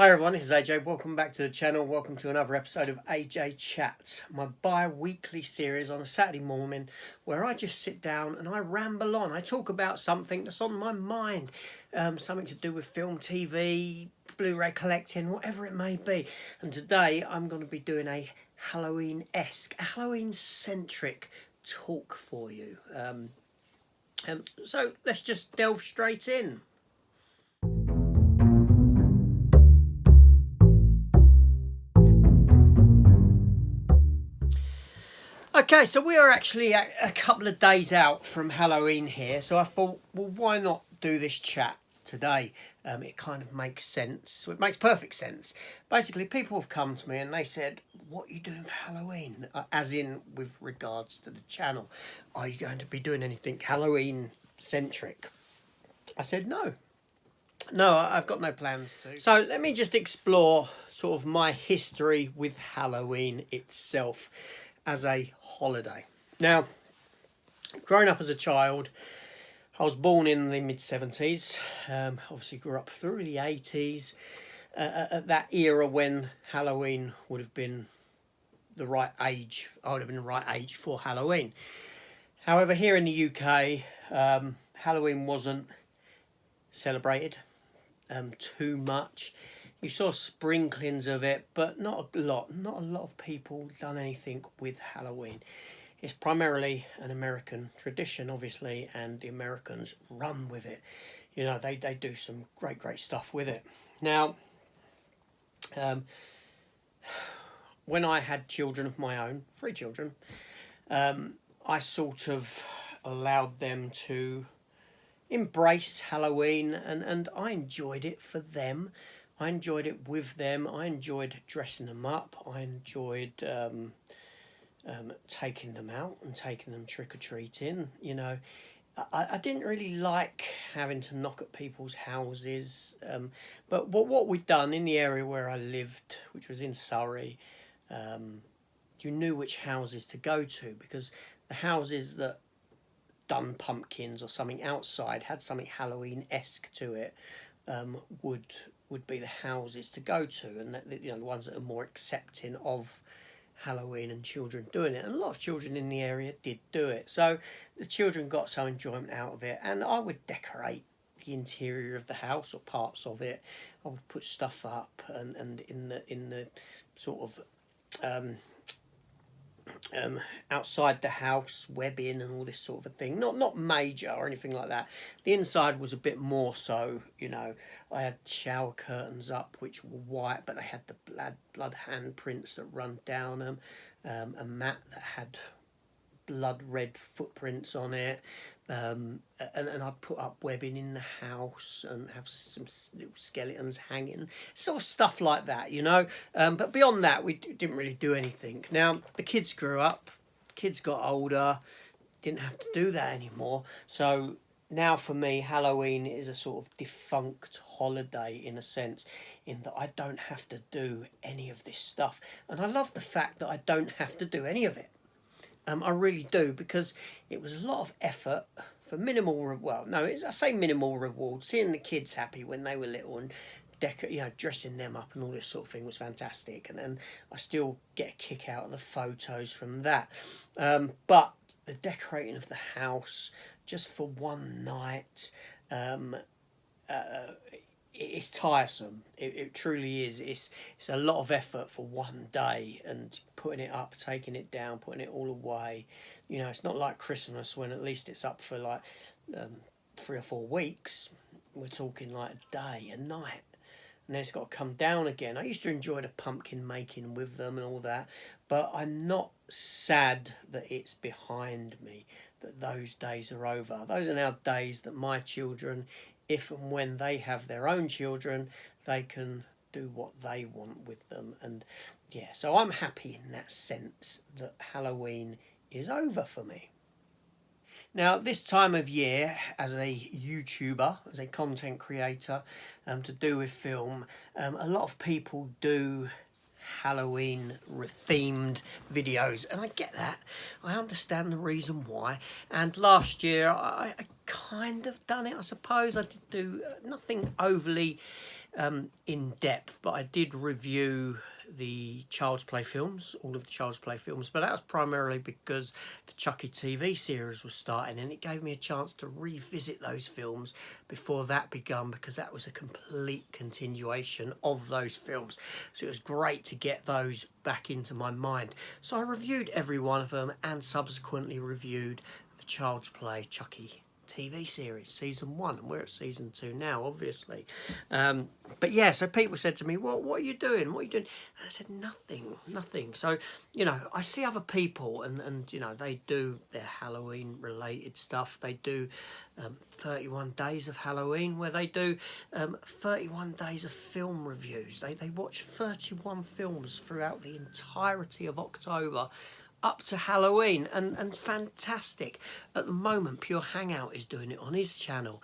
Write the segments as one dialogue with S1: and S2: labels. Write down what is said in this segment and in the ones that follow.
S1: Hi everyone, this is AJ. Welcome back to the channel. Welcome to another episode of AJ Chats, my bi-weekly series on a Saturday morning where I just sit down and I ramble on. I talk about something that's on my mind, something to do with film, TV, Blu-ray collecting, whatever it may be. And today I'm going to be doing a Halloween-esque, Halloween-centric talk for you. So let's just delve straight in. Okay, so we are actually a couple of days out from Halloween here, so I thought, well, why not do this chat today? It kind of makes sense. It makes perfect sense. Basically, people have come to me and they said, what are you doing for Halloween? As in, with regards to the channel. Are you going to be doing anything Halloween-centric? I said, no. No, I've got no plans to. So let me just explore sort of my history with Halloween itself as a holiday. Now, growing up as a child, I was born in the mid-70s, obviously grew up through the 80s, at that era when Halloween would have been the right age. I would have been the right age for Halloween. However, here in the UK, Halloween wasn't celebrated too much. You saw sprinklings of it, but not a lot. Not a lot of people done anything with Halloween. It's primarily an American tradition, obviously, and the Americans run with it. You know, they do some great stuff with it. Now, when I had children of my own, 3 children, I sort of allowed them to embrace Halloween, and I enjoyed it for them. I enjoyed it with them. I enjoyed dressing them up. I enjoyed taking them out and taking them trick-or-treating. You know, I didn't really like having to knock at people's houses. But what we'd done in the area where I lived, which was in Surrey, you knew which houses to go to, because the houses that done pumpkins or something outside, had something Halloween-esque to it, would be the houses to go to, and that, you know, the ones that are more accepting of Halloween and children doing it. And a lot of children in the area did do it, so the children got some enjoyment out of it. And I would decorate the interior of the house or parts of it. I would put stuff up and in the sort of outside the house, webbing and all this sort of a thing. Not major or anything like that. The inside was a bit more so, you know. I had shower curtains up which were white, but they had the blood handprints that run down them. A mat that had blood red footprints on it. And I'd put up webbing in the house and have some little skeletons hanging, sort of stuff like that, you know. But beyond that, we didn't really do anything. Now, the kids grew up, kids got older, didn't have to do that anymore. So now for me, Halloween is a sort of defunct holiday in a sense, in that I don't have to do any of this stuff. And I love the fact that I don't have to do any of it. I really do, because it was a lot of effort for minimal, well, no, I say minimal reward. Seeing the kids happy when they were little and dressing them up and all this sort of thing was fantastic. And I still get a kick out of the photos from that. But the decorating of the house just for one night, it's tiresome. It truly is. It's a lot of effort for one day, and putting it up, taking it down, putting it all away. You know, it's not like Christmas when at least it's up for like 3 or 4 weeks. We're talking like a day, a night, and then it's got to come down again. I used to enjoy the pumpkin making with them and all that, but I'm not sad that it's behind me, that those days are over. Those are now days that my children, if and when they have their own children, they can do what they want with them. And yeah, so I'm happy in that sense that Halloween is over for me. Now, this time of year, as a YouTuber, as a content creator, to do with film, a lot of people do Halloween themed videos, and I get that. I understand the reason why. And last year I kind of done it, I suppose. I did do nothing overly in depth, but I did review the Child's Play films, all of the Child's Play films, but that was primarily because the Chucky TV series was starting, and it gave me a chance to revisit those films before that begun, because that was a complete continuation of those films. So it was great to get those back into my mind. So I reviewed every one of them, and subsequently reviewed the Child's Play Chucky TV series, season 1, and we're at season 2 now, obviously. But yeah, so people said to me, well, what are you doing? What are you doing? And I said, nothing. So, you know, I see other people, and you know, they do their Halloween related stuff. They do 31 days of Halloween, where they do 31 days of film reviews. They watch 31 films throughout the entirety of October up to Halloween, and fantastic. At the moment, Pure Hangout is doing it on his channel.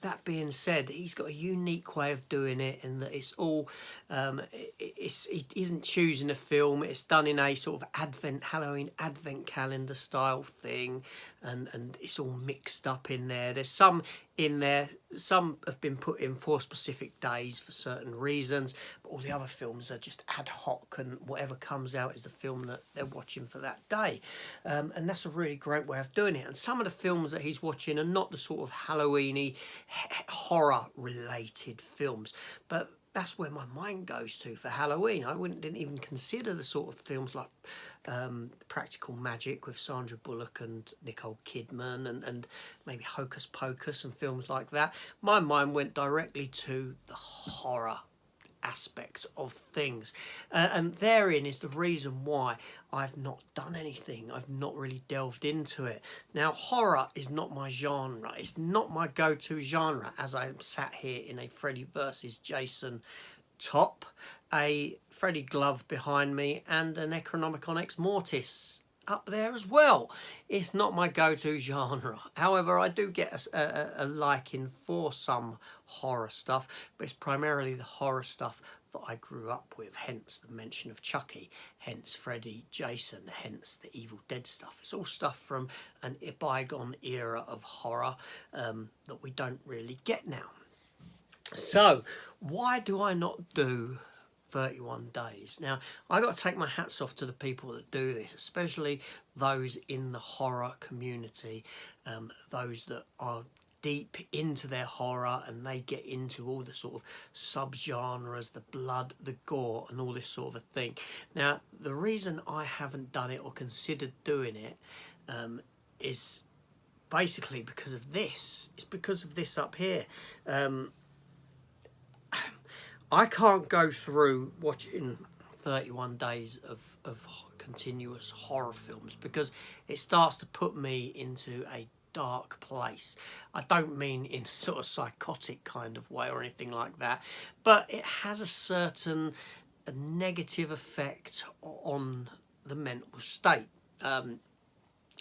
S1: That being said, he's got a unique way of doing it, in that it's all, he isn't choosing a film, it's done in a sort of Halloween advent calendar style thing, and it's all mixed up in there. There's some in there, some have been put in for specific days for certain reasons, but all the other films are just ad hoc, and whatever comes out is the film that they're watching for that day. And that's a really great way of doing it. And some of the films that he's watching are not the sort of Halloween-y, horror-related films, but that's where my mind goes to for Halloween. I didn't even consider the sort of films like Practical Magic with Sandra Bullock and Nicole Kidman, and maybe Hocus Pocus and films like that. My mind went directly to the horror aspect of things, and therein is the reason why I've not done anything. I've not really delved into it. Now, horror is not my genre. It's not my go-to genre, as I am sat here in a Freddy versus Jason top, a Freddy glove behind me, and an Necronomicon Ex Mortis up there as well. It's not my go-to genre. However, I do get a liking for some horror stuff, but it's primarily the horror stuff that I grew up with, hence the mention of Chucky, hence Freddy, Jason, hence the Evil Dead stuff. It's all stuff from a bygone era of horror that we don't really get now. So why do I not do 31 days? Now, I got to take my hats off to the people that do this, especially those in the horror community, those that are deep into their horror, and they get into all the sort of subgenres, the blood, the gore, and all this sort of a thing. Now, the reason I haven't done it or considered doing it is basically because of this. It's because of this up here. I can't go through watching 31 days of continuous horror films, because it starts to put me into a dark place. I don't mean in sort of psychotic kind of way or anything like that, but it has a certain negative effect on the mental state.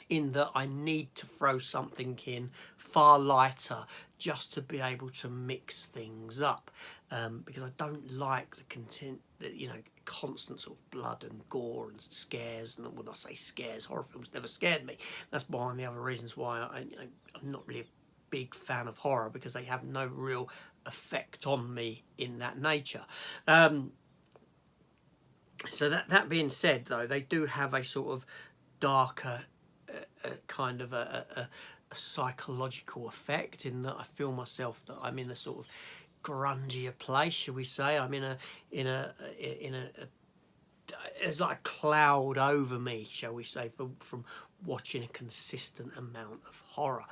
S1: In that I need to throw something in far lighter just to be able to mix things up, because I don't like the constant sort of blood and gore and scares. And when I say scares, horror films never scared me. That's one of the other reasons why I'm not really a big fan of horror, because they have no real effect on me in that nature. So that being said, though, they do have a sort of darker kind of a psychological effect, in that I feel myself that I'm in a sort of grungier place, shall we say. I'm in a there's like a cloud over me, shall we say, from watching a consistent amount of horror.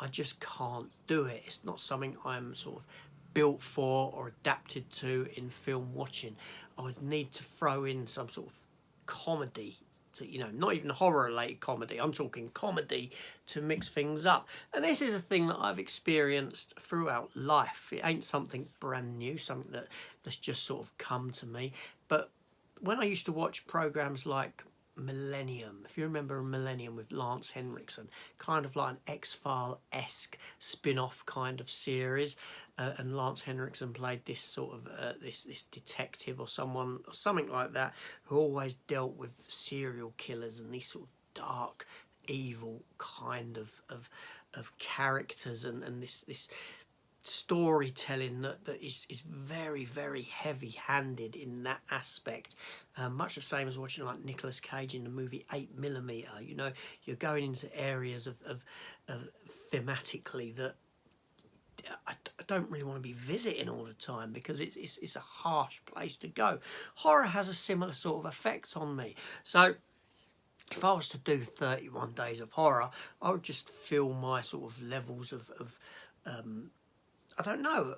S1: I just can't do it. It's not something I'm sort of built for or adapted to in film watching. I would need to throw in some sort of comedy, to, not even horror-related comedy. I'm talking comedy to mix things up. And this is a thing that I've experienced throughout life. It ain't something brand new, something that's just sort of come to me. But when I used to watch programs like Millennium, if you remember Millennium with Lance Henriksen, kind of like an X-File-esque spin-off kind of series, and Lance Henriksen played this sort of this detective or something like that, who always dealt with serial killers and these sort of dark, evil kind of of characters and this storytelling that is very, very heavy-handed in that aspect, much the same as watching like Nicolas Cage in the movie 8mm. You know, you're going into areas of thematically that I don't really want to be visiting all the time, because it's a harsh place to go. Horror has a similar sort of effect on me. So if I was to do 31 days of horror, I would just feel my sort of levels of I don't know,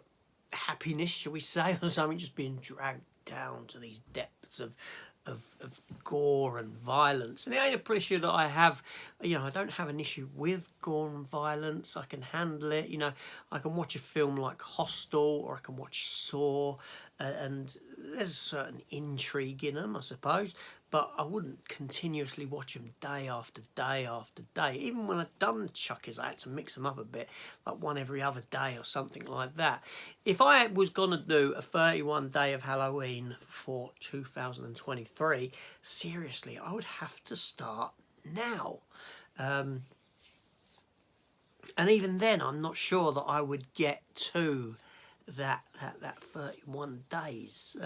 S1: happiness, shall we say, or something, just being dragged down to these depths of gore and violence. And it ain't a issue that I have, you know, I don't have an issue with gore and violence. I can handle it, you know. I can watch a film like Hostel, or I can watch Saw, and there's a certain intrigue in them, I suppose, but I wouldn't continuously watch them day after day after day. Even when I've done Chuckies, I had to mix them up a bit, like one every other day or something like that. If I was going to do a 31 day of Halloween for 2023, seriously, I would have to start now. And even then, I'm not sure that I would get to that 31 days.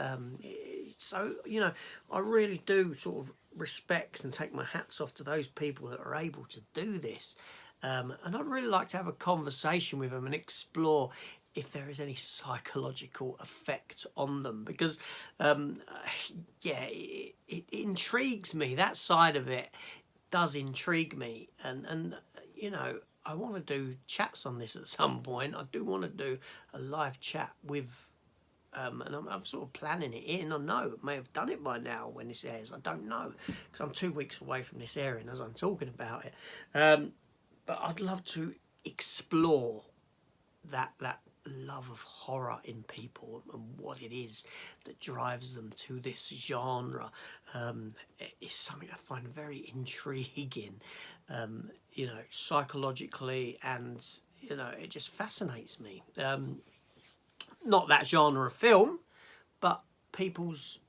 S1: So, you know, I really do sort of respect and take my hats off to those people that are able to do this. And I'd really like to have a conversation with them and explore if there is any psychological effect on them, because yeah, it intrigues me. That side of it does intrigue me, and you know, I want to do chats on this at some point. I do want to do a live chat with and I'm sort of planning it in. I know I may have done it by now when this airs, I don't know, because I'm 2 weeks away from this airing as I'm talking about it. But I'd love to explore that love of horror in people and what it is that drives them to this genre. It's something I find very intriguing, you know, psychologically, and you know, it just fascinates me. Not that genre of film, but people's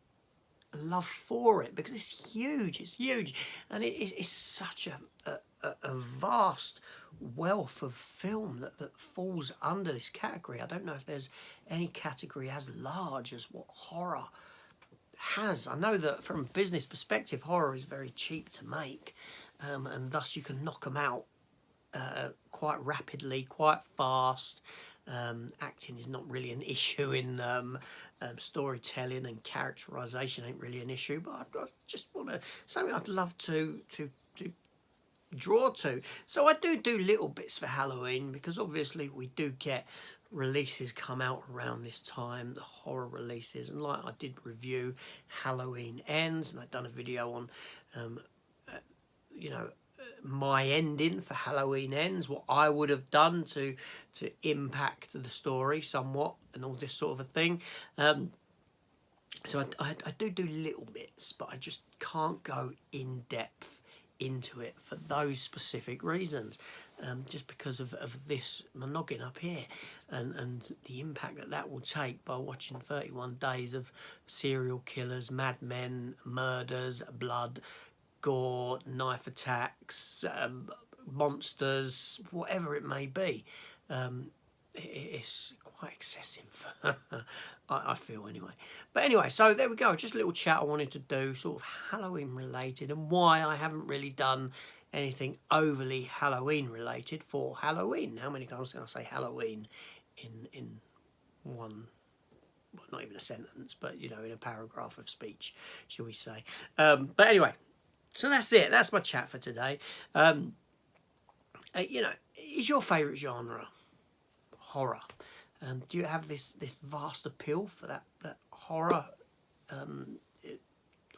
S1: love for it, because it's huge, and it's such a vast wealth of film that falls under this category. I don't know if there's any category as large as what horror has. I know that from a business perspective, horror is very cheap to make, and thus you can knock them out quite rapidly, quite fast. Acting is not really an issue in storytelling, and characterization ain't really an issue, but I just want to, something I'd love to draw to. So I do little bits for Halloween, because obviously we do get releases come out around this time, the horror releases, and like I did review Halloween Ends, and I've done a video on you know, my ending for Halloween Ends, what I would have done to impact the story somewhat, and all this sort of a thing. So I do little bits, but I just can't go in depth into it for those specific reasons, just because of this monoggin up here, and the impact that will take by watching 31 days of serial killers, madmen, murders, blood, gore, knife attacks, monsters, whatever it may be. It's quite excessive, I feel anyway. But anyway, so there we go, just a little chat I wanted to do, sort of Halloween related, and why I haven't really done anything overly Halloween related for Halloween. How many times can I say Halloween in one, well, not even a sentence, but you know, in a paragraph of speech, shall we say. But anyway, so that's it. That's my chat for today. You know, is your favourite genre horror? Do you have this vast appeal for that horror,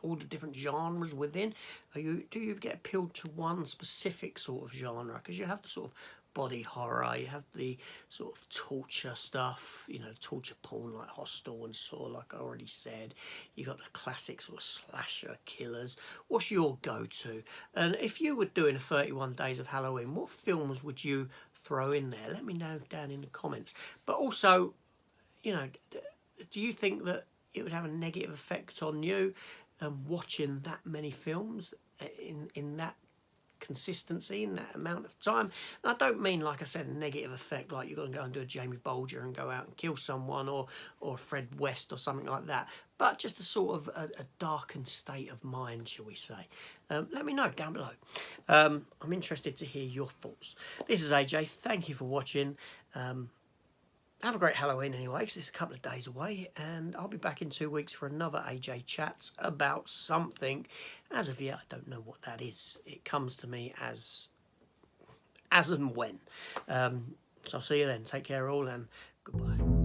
S1: all the different genres within? Do you get appealed to one specific sort of genre? Because you have the sort of body horror, you have the sort of torture stuff, you know, torture porn like Hostel and Saw, like I already said. You got the classic sort of slasher killers. What's your go-to? And if you were doing a 31 days of Halloween, what films would you throw in there? Let me know down in the comments. But also, you know, do you think that it would have a negative effect on you watching that many films in that consistency in that amount of time. And I don't mean, like I said, a negative effect, like you're going to go and do a Jamie Bolger and go out and kill someone, or Fred West or something like that, but just a sort of a darkened state of mind, shall we say. Let me know down below. I'm interested to hear your thoughts. This is AJ. Thank you for watching. Have a great Halloween anyway, because it's a couple of days away, and I'll be back in 2 weeks for another AJ Chats about something. As of yet, I don't know what that is. It comes to me as and when. So I'll see you then. Take care all, and goodbye.